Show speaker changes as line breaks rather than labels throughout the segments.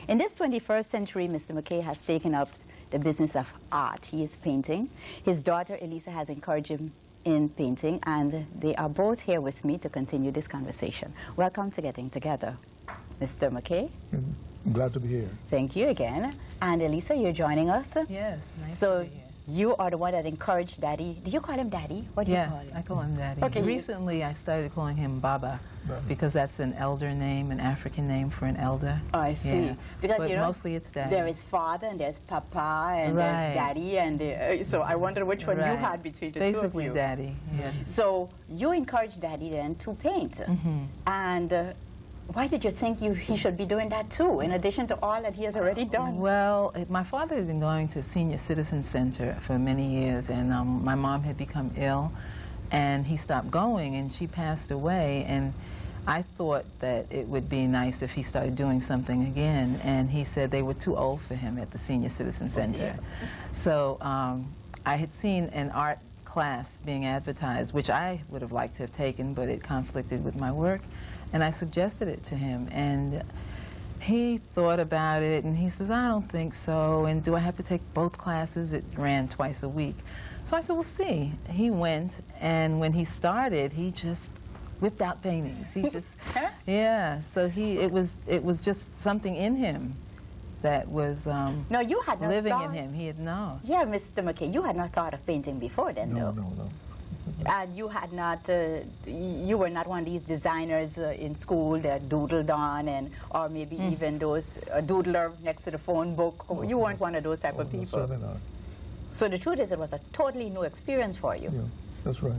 In this 21st century, Mr. McKay has taken up the business of art. He is painting. His daughter, Elisa, has encouraged him in painting, and they are both here with me to continue this conversation. Welcome to Getting Together. Mr. McKay?
I'm glad to be here.
Thank you again. And Elisa, you're joining us?
Yes, nice
so
to be here.
You are the one that encouraged Daddy. Do you call him Daddy? What do you call him?
Yes, I call him Daddy.
Okay.
Recently, I started calling him Baba, because that's an elder name, an African name for an elder.
Oh, I see.
Yeah.
Because
but
you know,
mostly it's Daddy.
there is father and there's Papa and
Right.
there's Daddy, and so I wonder which one you
Right.
had between the
Basically
two of you.
Daddy, yeah.
So you encouraged Daddy then to paint, and why did you think he should be doing that too, in addition to all that he has already done?
Well, my father had been going to Senior Citizen Center for many years, and my mom had become ill, and he stopped going, and she passed away, and I thought that it would be nice if he started doing something again, and he said they were too old for him at the Senior Citizen Center. So I had seen an art class being advertised, which I would have liked to have taken, but it conflicted with my work, and I suggested it to him, and he thought about it, and he says, I don't think so, and do I have to take both classes? It ran twice a week. So I said, we'll see. He went, and when he started, he just whipped out paintings. He just, yeah, so it was just something in him that was
no, you had not
living
thought,
in him. He had known.
Yeah, Mr. McKay, you had not thought of painting before then,
No,
though.
no.
And you had not, you were not one of these designers in school that doodled on, or maybe even those doodler next to the phone book. You weren't one of those type of people.
Certainly not.
So the truth is, it was a totally new experience for you.
Yeah, that's right.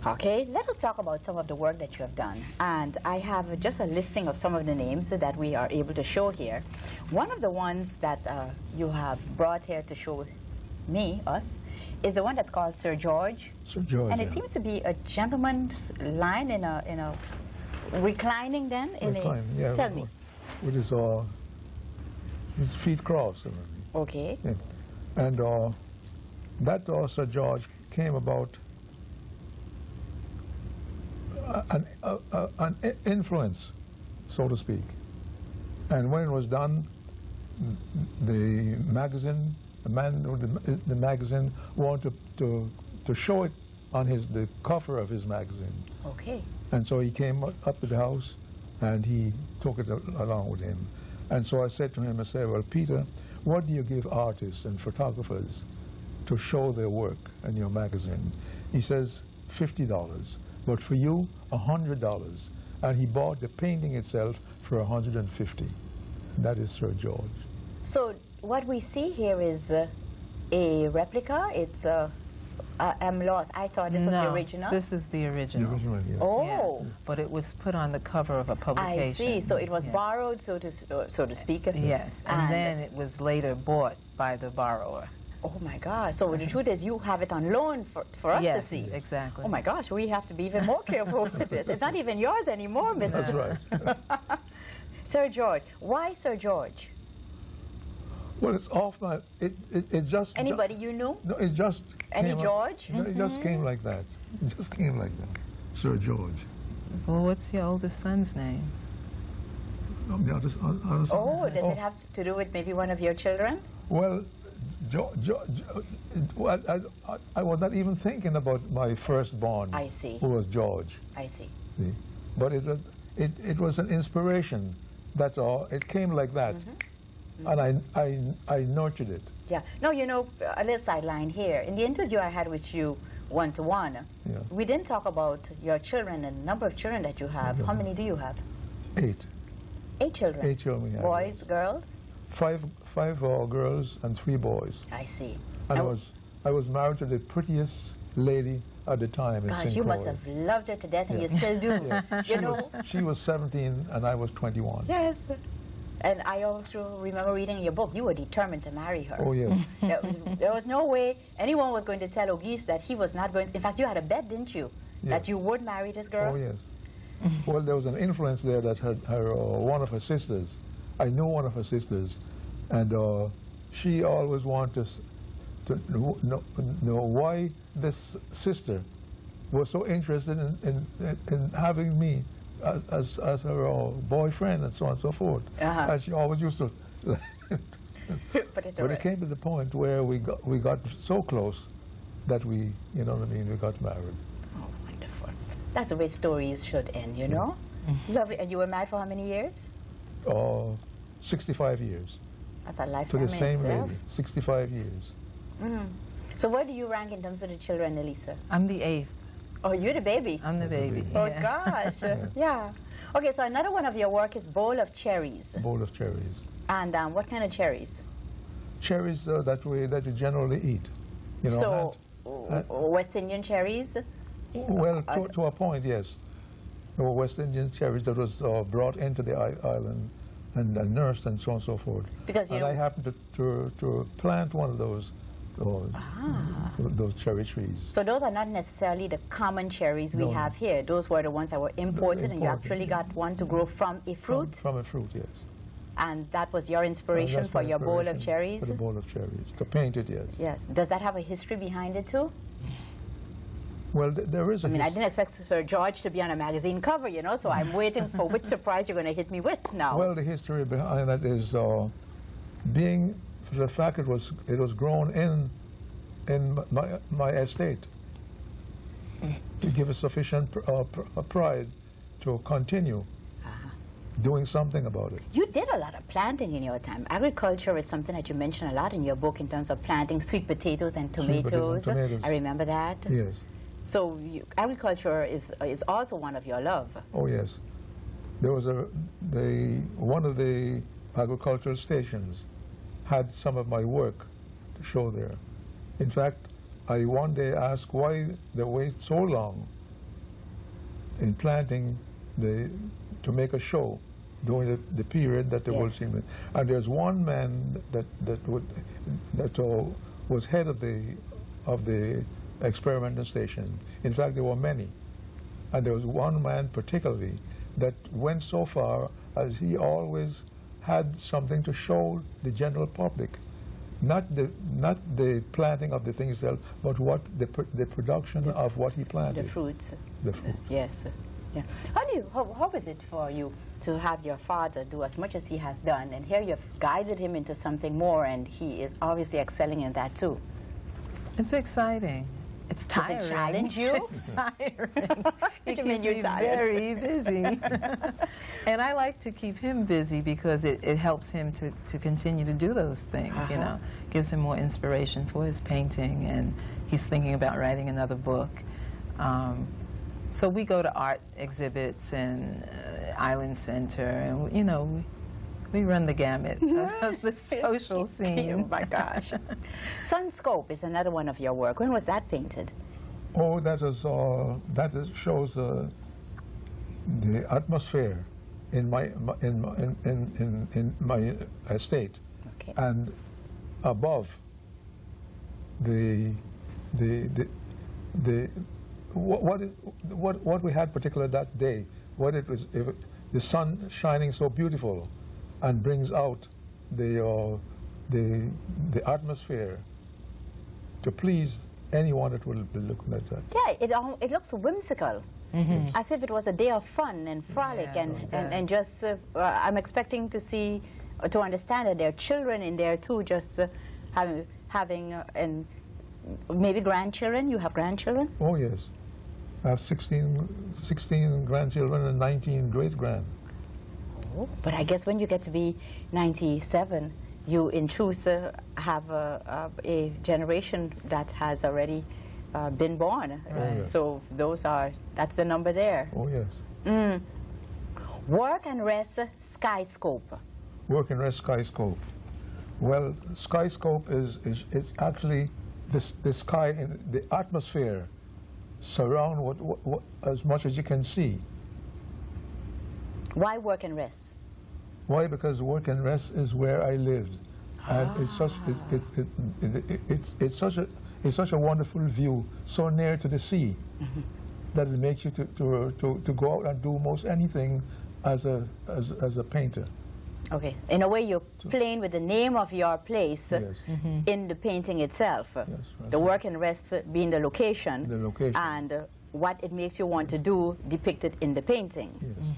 Okay, let us talk about some of the work that you have done. And I have just a listing of some of the names that we are able to show here. One of the ones that you have brought here to show us, is the one that's called Sir George.
Sir George,
and it seems to be a gentleman's line in a reclining then?
Reclining, yeah.
Tell me.
With his feet crossed.
Okay.
Yeah. And that Sir George came about an influence, so to speak. And when it was done, the magazine, the man with the magazine wanted to show it on the cover of his magazine.
Okay.
And so he came up to the house, and he took it along with him. And so I said to him, I said, well, Peter, what do you give artists and photographers to show their work in your magazine? He says, $50, but for you, $100. And he bought the painting itself for $150. That is Sir George.
So what we see here is a replica. It's I'm lost. I thought this was the original.
This is the original.
The original, yes.
Oh.
Yeah. But it was put on the cover of a publication.
I see. So it was borrowed, so to speak.
Yes, and then it was later bought by the borrower.
Oh my gosh! So the truth is, you have it on loan for us to see.
Yes, exactly.
Oh my gosh! We have to be even more careful with this. It's not even yours anymore, Mrs.
That's right.
Sir George. Why Sir George?
Well, it's off my. It just.
Anybody you knew?
No, it just.
Any
came
George?
No, it just came like that. It just came like that. Sir George.
Well, what's your oldest son's name?
No, the other son,
Oh, does it have to do with maybe one of your children?
Well, well, I was not even thinking about my firstborn.
I see.
Who was George.
I see.
See? But it was an inspiration. That's all. It came like that. And I nurtured it.
Yeah. No, you know, a little sideline here. In the interview I had with you one-to-one, we didn't talk about your children and the number of children that you have. How many do you have?
8.
8 children?
8 children we have.
Boys, girls?
5 girls and 3 boys.
I see.
And I was married to the prettiest lady at the time in St.
Gosh, you
Croix.
must have loved her to death, and you still do.
Yeah. She was 17 and I was 21.
Yes. And I also remember reading in your book, you were determined to marry her.
Oh, yes.
There was no way anyone was going to tell Ogese that he was not going to. In fact, you had a bet, didn't you?
Yes.
That you would marry this girl?
Oh, yes. Well, there was an influence there that one of her sisters, I knew one of her sisters, and she always wanted to know why this sister was so interested in having me as her boyfriend and so on and so forth. And she always used to. But it came to the point where we got so close that we, you know what I mean, we got married.
Oh, wonderful. That's the way stories should end, you know? Lovely. And you were married for how many years?
65 years.
That's a lifetime
To the
in
same
itself.
lady, 65 years.
So where do you rank in terms of the children, Elisa?
I'm the 8th.
Oh, you're the baby.
I'm the baby.
Oh,
yeah.
gosh. Yeah. Okay, so another one of your work is Bowl of Cherries.
Bowl of cherries.
And what kind of cherries?
Cherries that we generally eat. You know,
West Indian cherries?
well, to a point, yes. There were West Indian cherries that was brought into the island and nursed and so on and so forth.
Because
I happened to plant one of those cherry trees.
So those are not necessarily the common cherries we have here. Those were the ones that were imported, and you actually got one to grow from a fruit?
From a fruit, yes.
And that was your inspiration for your bowl of cherries?
For the bowl of cherries, to paint it, yes.
Yes. Does that have a history behind it too?
Well, there is a
I mean, I didn't expect Sir George to be on a magazine cover, you know, so I'm waiting for which surprise you're going to hit me with now.
Well, the history behind that is being the fact it was grown in my estate to give us sufficient pride to continue doing something about it.
You did a lot of planting in your time. Agriculture is something that you mention a lot in your book in terms of planting sweet potatoes and tomatoes.
I
remember that.
Yes.
So agriculture is also one of your love.
Oh yes. There was one of the agricultural stations had some of my work to show there. In fact, I one day asked why they wait so long in planting to make a show during the period that they were seeing. And there's one man that was head of the experimental station. In fact, there were many. And there was one man particularly that went so far as he always had something to show the general public. Not the planting of the things itself, but what the production of what he planted.
The fruits.
The fruit.
Yes. Yeah. How is it for you to have your father do as much as he has done, and here you've guided him into something more, and he is obviously excelling in that too?
It's exciting. It's tiring.
Does it challenge you?
It's tiring. It keeps me
tired?
very busy. And I like to keep him busy because it helps him to continue to do those things, you know. Gives him more inspiration for his painting, and he's thinking about writing another book. So we go to art exhibits and Island Center, and, you know, we run the gamut of the social scene.
Oh my gosh. Sunscope is another one of your work. When was that painted?
Oh, shows the atmosphere in my estate, and above what we had particular that day, the sun shining so beautiful and brings out the atmosphere to please anyone that will be looking at that.
Yeah, it looks whimsical, as if it was a day of fun and frolic, and just I'm expecting to understand that there are children in there too, just having and maybe grandchildren. You have grandchildren?
Oh yes, I have 16 grandchildren and 19 great-grand.
Oh, but I guess when you get to be 97, you in truth have a generation that has already been born.
Oh, yes.
So that's the number there.
Oh yes.
Work and rest skyscope.
Work and rest skyscope. Well, skyscope is actually the sky in the atmosphere surround what as much as you can see.
Why work and rest?
Why? Because work and rest is where I lived, and it's such a wonderful view, so near to the sea, that it makes you to go out and do most anything as a painter.
Okay, in a way you're playing with the name of your place in the painting itself.
Yes,
the work and rest being the location.
The location.
And what it makes you want to do depicted in the painting.
Yes.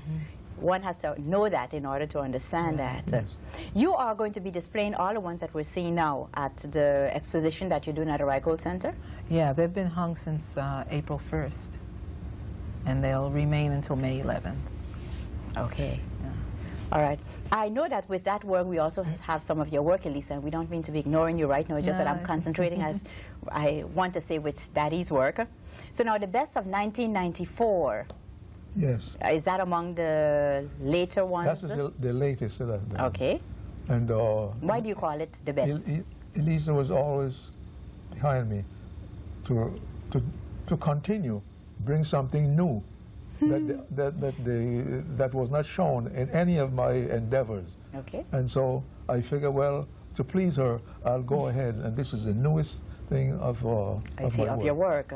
One has to know that in order to understand that.
Yes.
You are going to be displaying all the ones that we're seeing now at the exposition that you're doing at the Reichhold Center?
Yeah, they've been hung since April 1st, and they'll remain until May 11th.
Okay.
Yeah.
All right. I know that with that work, we also have some of your work, Elise, and we don't mean to be ignoring you right now. It's just that I'm concentrating as I want to say with Daddy's work. So now the best of 1994.
Yes.
Is that among the later ones?
That is the latest that I've done.
Okay.
And
why do you call it the best?
Elisa was always behind me to continue, bring something new that was not shown in any of my endeavors.
Okay.
And so I figure, well, to please her, I'll go ahead, and this is the newest thing of
your work.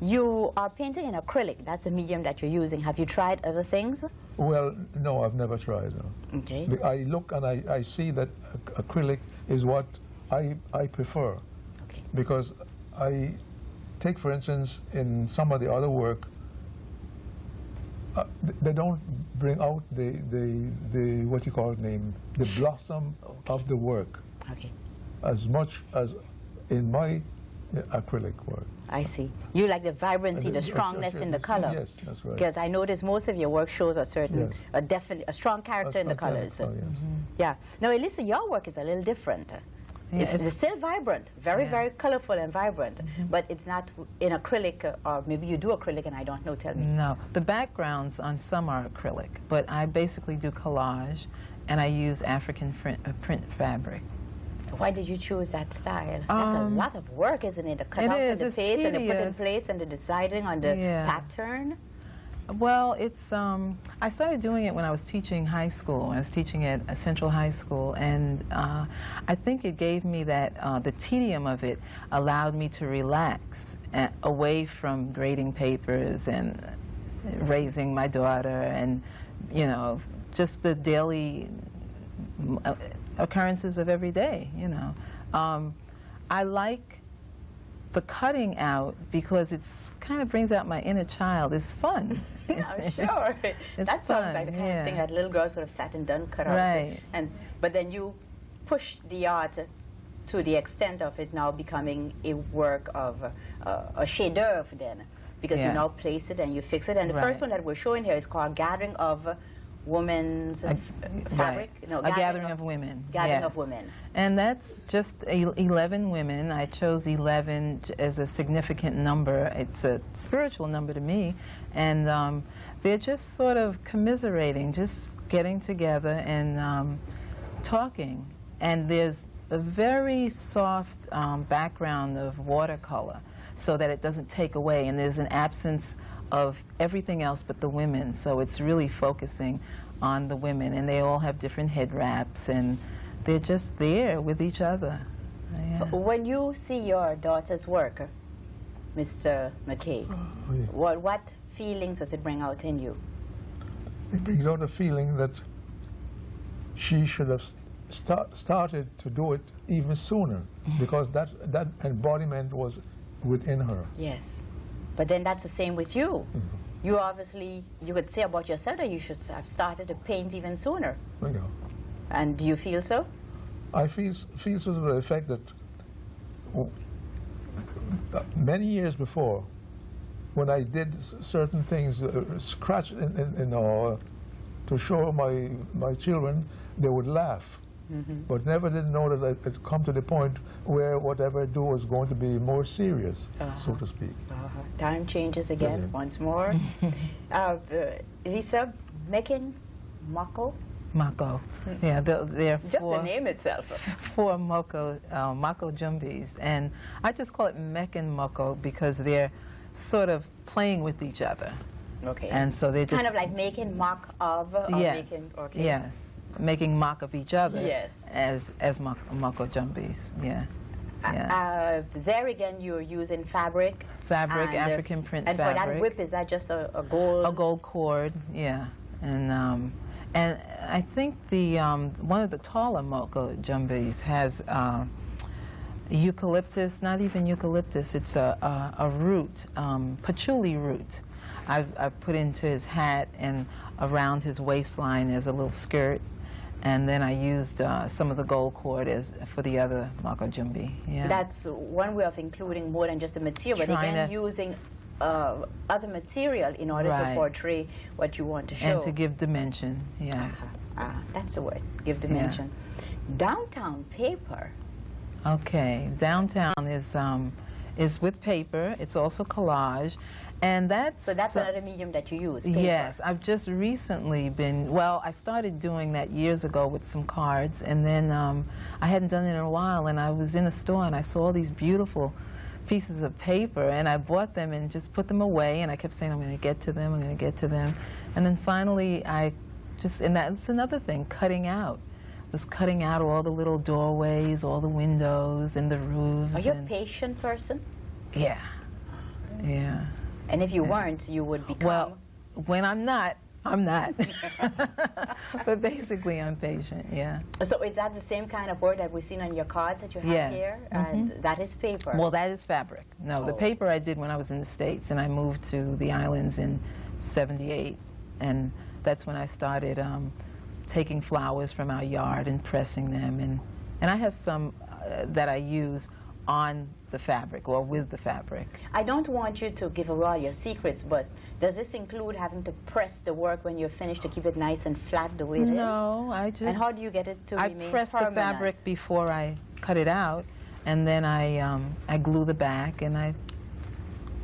You are painting in acrylic. That's the medium that you're using. Have you tried other things?
Well, no, I've never tried. No.
Okay.
I look and I see that acrylic is what I prefer.
Okay.
Because I take, for instance, in some of the other work, they don't bring out the what you call it name, the blossom of the work.
Okay.
As much as in my acrylic work.
I see. You like the vibrancy, the strongness in the color.
Yes, that's right.
Because I notice most of your work shows a certain,
Yes.
a strong character in the colors.
Oh, yes.
Yeah. Now, Elisa, your work is a little different.
Yeah,
it's still vibrant, very colorful and vibrant, but it's not in acrylic, or maybe you do acrylic and I don't know, tell me.
No, the backgrounds on some are acrylic, but I basically do collage, and I use African print fabric.
Why did you choose that style? That's a lot of work, isn't it? The cut out for the
it's
face and the put in
tedious.
place and the deciding on the pattern.
Well, it's, I started doing it when I was teaching high school. I was teaching at a Central High School, and I think it gave me that, the tedium of it allowed me to relax away from grading papers and raising my daughter and, you know, just the daily occurrences of every day, you know. I like the cutting out because it's kind of brings out my inner child. It's fun.
I'm sure. That sounds like the kind of thing that little girls would have sat and done, cut out.
Right.
But then you push the art to the extent of it now becoming a work of a chef d'oeuvre then, because you now place it and you fix it. And the first one that we're showing here is called Gathering of Women's Fabric. No,
a gathering of women.
Gathering of women.
And that's just 11 women. I chose 11 as a significant number. It's a spiritual number to me. And they're just sort of commiserating, just getting together and talking. And there's a very soft background of watercolor so that it doesn't take away. And there's an absence of everything else but the women, so it's really focusing on the women, and they all have different head wraps, and they're just there with each other. Yeah.
When you see your daughter's work, Mr. McKay, what feelings does it bring out in you?
It brings out a feeling that she should have started to do it even sooner, because that embodiment was within her.
Yes. But then that's the same with you. You obviously, you could say about yourself that you should have started to paint even sooner.
I know.
And do you feel so?
I feel so to the effect that many years before, when I did certain things, scratch to show my children, they would laugh. But never did know that it had come to the point where whatever I do was going to be more serious, so to speak.
Time changes again, once more. Elisa, making mako?
Mako. Yeah, they're
just the name itself.
4 mako jumbis. And I just call it mek and mako because they're sort of playing with each other.
Okay.
And so they're just...
Kind of like making mock of?
Yes.
Making, okay.
Yes. Making mock of each other.
Yes.
As mako jumbis. Yeah. Yeah.
There again, you're using fabric.
Fabric, African print
and
fabric.
And for that whip, is that just a gold?
A gold cord, yeah. And I think the one of the taller moko jumbis has Eucalyptus, not even eucalyptus, it's a root, patchouli root. I've put into his hat and around his waistline as a little skirt. And then I used some of the gold cord for the other makajumbi. Yeah.
That's one way of including more than just the material, but again, using other material in order to portray what you want to show.
And to give dimension, yeah.
That's the word, give dimension. Yeah. Downtown paper.
Okay, downtown is with paper. It's also collage. And
so that's another medium that you use, paper.
Yes, I've just recently been, well, I started doing that years ago with some cards, and then I hadn't done it in a while, and I was in a store and I saw all these beautiful pieces of paper, and I bought them and just put them away, and I kept saying, I'm going to get to them, I'm going to get to them. And then finally and that's another thing, cutting out. I was cutting out all the little doorways, all the windows and the roofs.
Are you a patient person?
Yeah, yeah.
And if you weren't, you would become...
Well, when I'm not, I'm not. But basically, I'm patient, yeah.
So is that the same kind of work that we've seen on your cards that you have here? And that is paper?
Well, that is fabric. No, the paper I did when I was in the States, and I moved to the islands in '78. And that's when I started taking flowers from our yard and pressing them. And I have some that I use on the fabric or with the fabric.
I don't want you to give away all your secrets, but does this include having to press the work when you're finished to keep it nice and flat the way it is?
No, I just...
And how do you get it to remain permanent?
I press the fabric before I cut it out, and then I glue the back, and I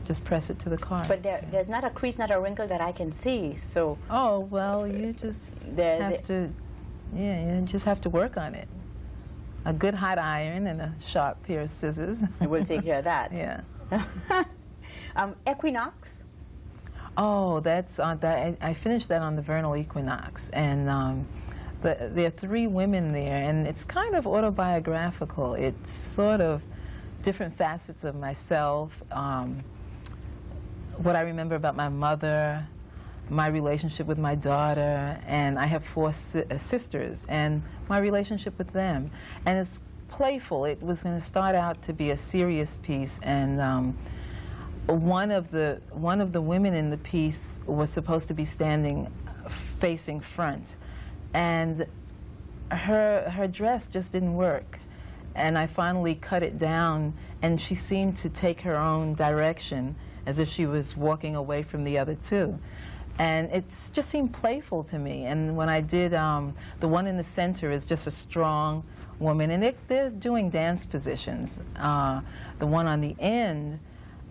just press it to the card.
But there's not a crease, not a wrinkle that I can see, so...
Oh, well, you just have to... Yeah, you just have to work on it. A good hot iron and a sharp pair of scissors.
We'll take care of that.
Yeah.
Equinox?
Oh, that's I finished that on the vernal equinox, and there are 3 women there, and it's kind of autobiographical. It's sort of different facets of myself, what I remember about my mother, my relationship with my daughter, and I have 4 sisters, and my relationship with them. And it's playful. It was going to start out to be a serious piece, and one of the women in the piece was supposed to be standing facing front, and her dress just didn't work. And I finally cut it down, and she seemed to take her own direction as if she was walking away from the other 2. And it just seemed playful to me. And when I did, the one in the center is just a strong woman, and they're doing dance positions. The one on the end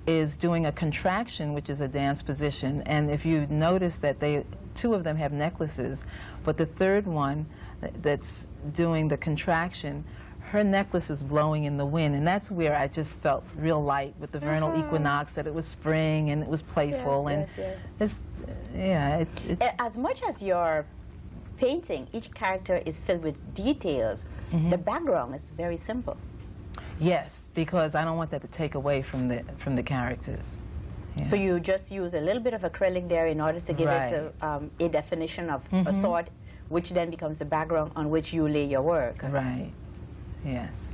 is doing a contraction, which is a dance position. And if you notice that 2 of them have necklaces, but the third one that's doing the contraction, her necklace is blowing in the wind, and that's where I just felt real light with the vernal equinox, that it was spring and it was playful. It's, yeah.
As much as your painting, each character is filled with details, the background is very simple.
Yes, because I don't want that to take away from the characters. Yeah.
So you just use a little bit of acrylic there in order to give it a definition of a sort, which then becomes the background on which you lay your work.
Right. Yes.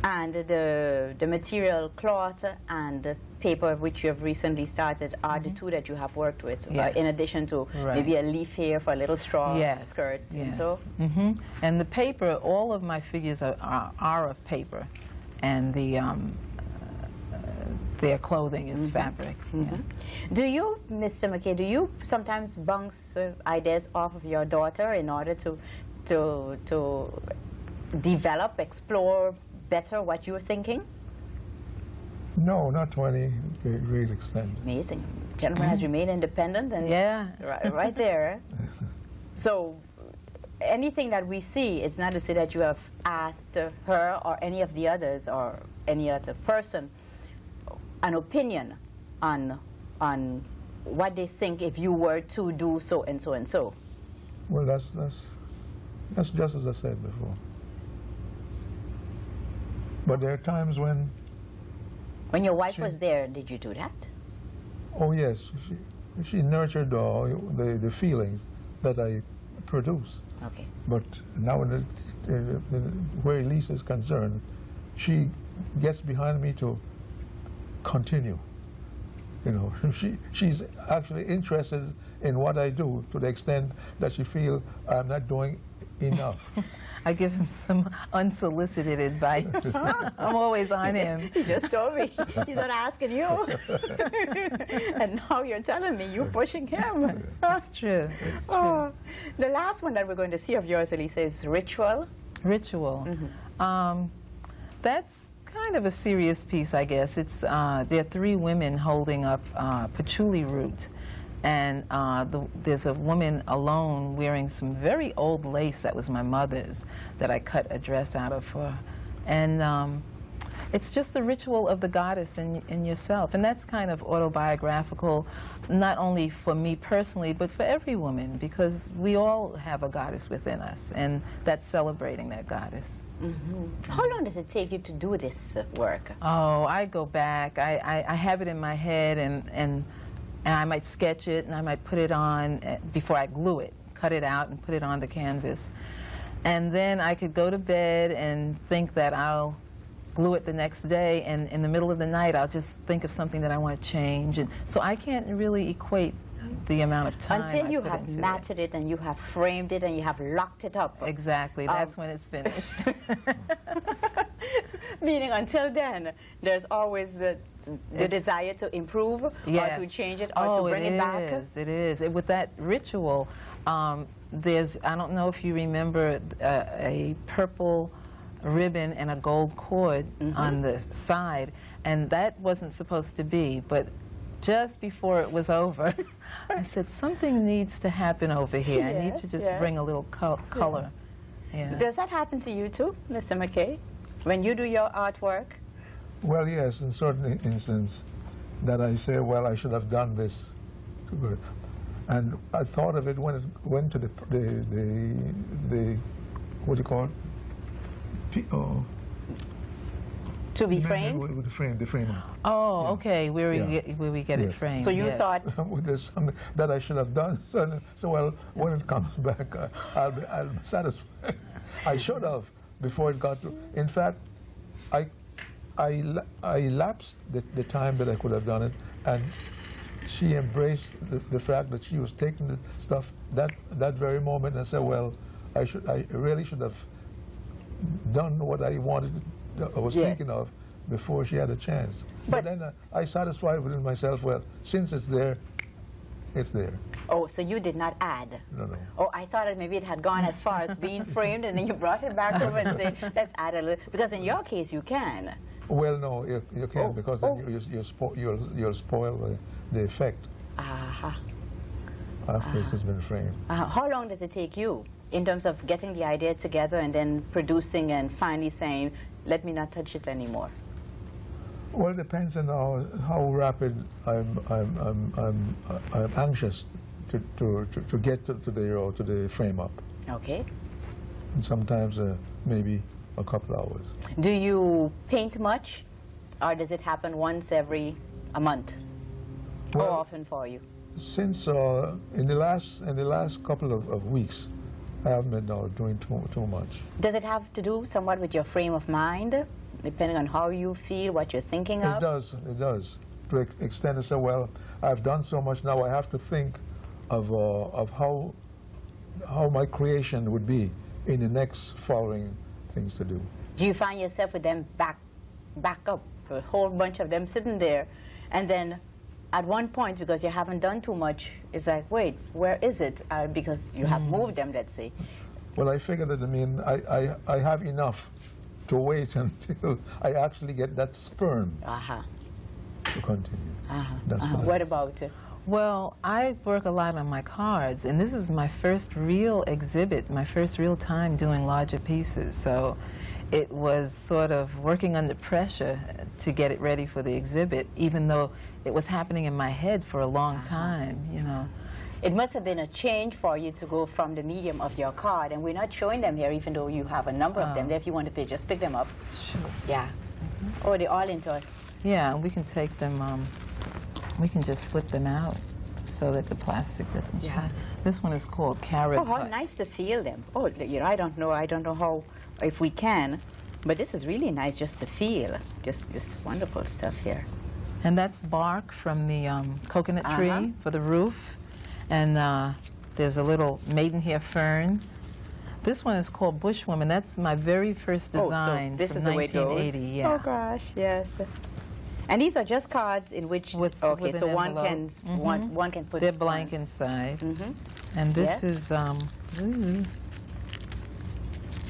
And the material cloth and the paper, which you have recently started, are the 2 that you have worked with, in addition to maybe a leaf here for a little straw skirt. And so.
And the paper, all of my figures are of paper, and their clothing is fabric. Yeah.
Do you, Mr. McKay, do you sometimes bounce ideas off of your daughter in order to develop, explore better what you're thinking?
No, not to any great extent.
Amazing. Gentleman has remained independent, and right there. So anything that we see, it's not to say that you have asked her or any of the others or any other person an opinion on what they think if you were to do so and so and so.
Well, that's just as I said before. But there are times when...
When your wife was there, did you do that?
Oh, yes. She nurtured the feelings that I produce.
Okay.
But now where Elise is concerned, she gets behind me to continue. You know, she's actually interested in what I do to the extent that she feels I'm not doing enough.
I give him some unsolicited advice. I'm always on him.
He just told me. He's not asking you. And now you're telling me you're pushing him.
It's true. It's true.
Oh. The last one that we're going to see of yours, Elisa, is Ritual.
Ritual. That's kind of a serious piece, I guess. It's there are 3 women holding up patchouli root, and there's a woman alone wearing some very old lace that was my mother's that I cut a dress out of for her. And it's just the ritual of the goddess in yourself, and that's kind of autobiographical, not only for me personally, but for every woman, because we all have a goddess within us, and that's celebrating that goddess.
How long does it take you to do this work?
Oh, I go back. I have it in my head, and I might sketch it, and I might put it on before I glue it, cut it out and put it on the canvas. And then I could go to bed and think that I'll glue it the next day, and in the middle of the night I'll just think of something that I want to change. And so I can't really equate the amount of time
until you
I put
have
into
matted it and you have framed it and you have locked it up.
Exactly. That's when it's finished.
Meaning until then, there's always the desire to improve,
yes,
or to change it, or to bring it back.
It is. With that ritual, there's, I don't know if you remember, a purple ribbon and a gold cord on the side, and that wasn't supposed to be, but just before it was over, I said, something needs to happen over here. I need to just bring a little color. Yeah.
Does that happen to you too, Mr. McKay, when you do your artwork?
Well, yes, in certain instances that I say, well, I should have done this. And I thought of it when it went to the what do you call it?
To be framed?
With the frame.
Oh, okay, where we get it framed.
So you thought
with this something that I should have done. So well, when it comes back, I'll be satisfied. I should have before it got to. In fact, I lapsed the time that I could have done it, and she embraced the fact that she was taking the stuff that very moment and said, well, I really should have done what I wanted. I was thinking of before she had a chance. But then I satisfied within myself, well, since it's there, it's there.
Oh, so you did not add?
No.
Oh, I thought maybe it had gone as far as being framed, and then you brought it back over and said, let's add a little. Because in your case, you can.
Well, no, you can't, because then you'll spoil the effect after it has been framed.
How long does it take you in terms of getting the idea together and then producing and finally saying, let me not touch it anymore?
Well, it depends on how rapid I'm anxious to get to the frame up.
Okay.
And sometimes maybe a couple hours.
Do you paint much, or does it happen once every a month?
Well,
how often for you?
Since in the last couple of weeks, I haven't been doing too much.
Does it have to do somewhat with your frame of mind, depending on how you feel, what you're thinking of?
It does. To extend and say, well, I've done so much now, I have to think of how my creation would be in the next following things to do.
Do you find yourself with them back up, a whole bunch of them sitting there, and then at one point, because you haven't done too much, it's like, wait, where is it? Because you have moved them, let's say.
Well, I figure that, I mean, I have enough to wait until I actually get that sperm to continue. That's
what about
Well, I work a lot on my cards, and this is my first real exhibit, my first real time doing larger pieces. So it was sort of working under pressure to get it ready for the exhibit, even though it was happening in my head for a long time, you know.
It must have been a change for you to go from the medium of your card, and we're not showing them here, even though you have a number of them there. If you want to just pick them up.
Sure.
Yeah. Oh, they're all into it.
Yeah, we can take them, we can just slip them out so that the plastic doesn't show. This one is called carrot.
Oh, how nice to feel them. Oh, you know, I don't know how, if we can. But this is really nice just to feel. Just this wonderful stuff here.
And that's bark from the coconut tree for the roof. And there's a little maidenhair fern. This one is called Bushwoman. That's my very first design.
So this
from
is the way it goes.
1980, yeah.
Oh gosh, yes. And these are just cards in which
with
so
an
one can
envelope.
one can put.
They're blank inside. And this is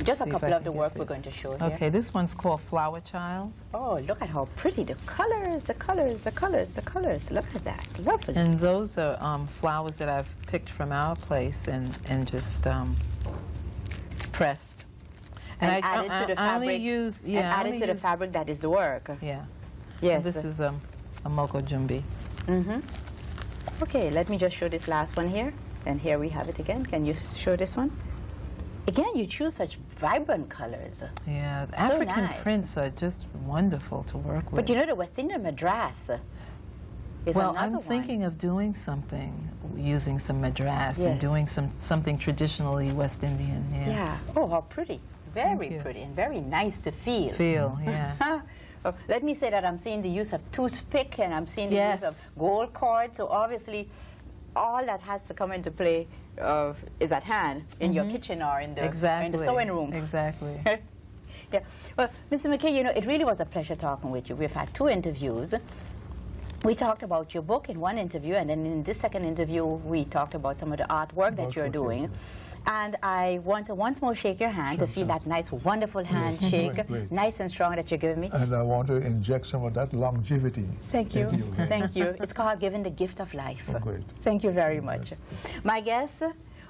just a
see if
couple
I
of the
can
work
get
we're
this.
going to show
Okay,
here.
this one's called Flower Child.
Oh, look at how pretty the colors, the colors, the colors, the colors. Look at that, lovely.
And those are flowers that I've picked from our place and just pressed.
And added to the fabric.
I only use, yeah.
And added to the fabric that is the work.
Yeah.
Yes.
And this is a Moko Jumbi.
Okay, let me just show this last one here. And here we have it again. Can you show this one? Again, you choose such vibrant colors.
Yeah, the
So
African
nice.
prints are just wonderful to work with.
But you know, the West Indian Madras is
well,
another
I'm
one.
thinking of doing something using some madras
Yes.
and doing something traditionally West Indian. Yeah.
Yeah. Oh, how pretty. Very
you.
pretty and very nice to feel.
Feel, yeah.
Oh, let me say that I'm seeing the use of toothpick and I'm seeing the use of gold cord. So obviously, all that has to come into play is at hand in your kitchen or in the sewing room.
Exactly.
Yeah. Well, Mr. McKay, you know, it really was a pleasure talking with you. We've had 2 interviews. We talked about your book in one interview, and then in this second interview, we talked about some of the artwork that you're doing. And I want to once more shake your hand to feel that nice, wonderful handshake,
great.
nice and strong that you're giving me.
And I want to inject some of that longevity.
Thank you.
into your hands.
Thank you. It's called giving the gift of life.
Oh, great.
Thank you very much. My guests,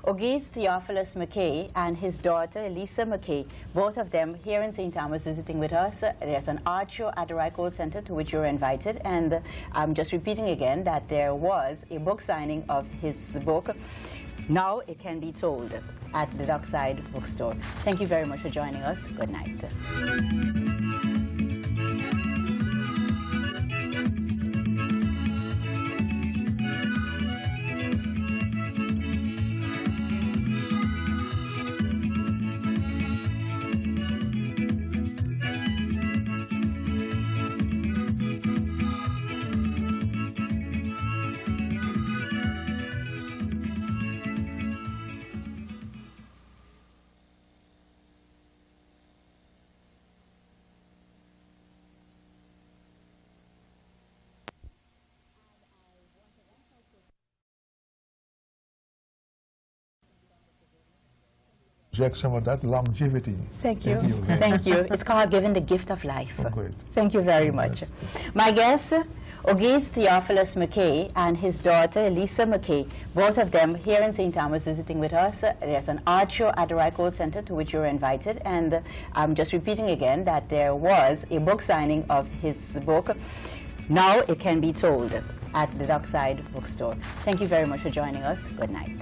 Ogese Theophilus McKay and his daughter, Elisa McKay, both of them here in St. Thomas visiting with us. There's an art show at the Rycole Center to which you're invited. And I'm just repeating again that there was a book signing of his book, Now It Can Be Told, at the Dockside Bookstore. Thank you very much for joining us. Good night.
Inject some of that longevity.
Thank you.
into your hands.
Thank you. It's called giving the gift of life.
Oh, great.
Thank you very much. My guests, Ogese Theophilus McKay and his daughter, Elisa McKay, both of them here in St. Thomas visiting with us. There's an art show at the Rycole Center to which you're invited. And I'm just repeating again that there was a book signing of his book, Now It Can Be Told, at the Dockside Bookstore. Thank you very much for joining us. Good night.